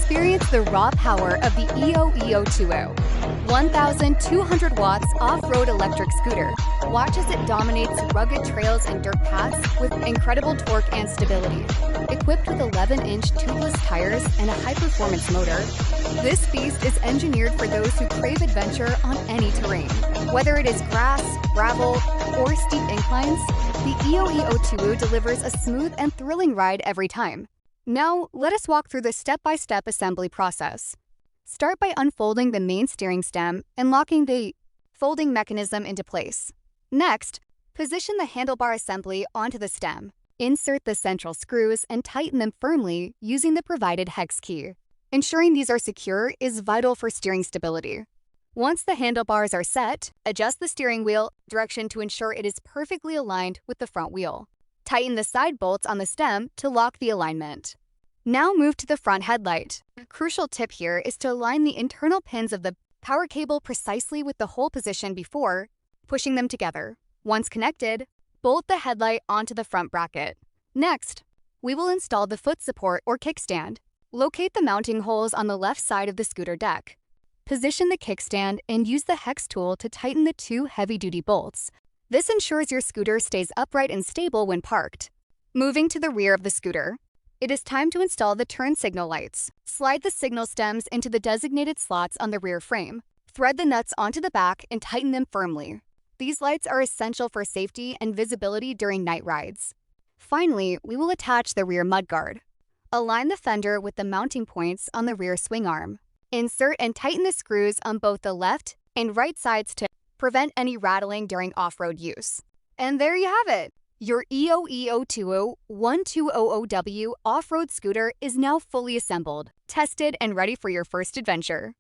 Experience the raw power of the EOEOTWO. 1,200 watts off-road electric scooter. Watch as it dominates rugged trails and dirt paths with incredible torque and stability. Equipped with 11-inch tubeless tires and a high-performance motor, this beast is engineered for those who crave adventure on any terrain. Whether it is grass, gravel, or steep inclines, the EOEOTWO delivers a smooth and thrilling ride every time. Now, let us walk through the step-by-step assembly process. Start by unfolding the main steering stem and locking the folding mechanism into place. Next, position the handlebar assembly onto the stem. Insert the central screws and tighten them firmly using the provided hex key. Ensuring these are secure is vital for steering stability. Once the handlebars are set, adjust the steering wheel direction to ensure it is perfectly aligned with the front wheel. Tighten the side bolts on the stem to lock the alignment. Now move to the front headlight. A crucial tip here is to align the internal pins of the power cable precisely with the hole position before pushing them together. Once connected, bolt the headlight onto the front bracket. Next, we will install the foot support or kickstand. Locate the mounting holes on the left side of the scooter deck. Position the kickstand and use the hex tool to tighten the two heavy-duty bolts. This ensures your scooter stays upright and stable when parked. Moving to the rear of the scooter, it is time to install the turn signal lights. Slide the signal stems into the designated slots on the rear frame. Thread the nuts onto the back and tighten them firmly. These lights are essential for safety and visibility during night rides. Finally, we will attach the rear mudguard. Align the fender with the mounting points on the rear swing arm. Insert and tighten the screws on both the left and right sides to prevent any rattling during off-road use. And there you have it! Your EOEOTWO 1200W off-road scooter is now fully assembled, tested, and ready for your first adventure.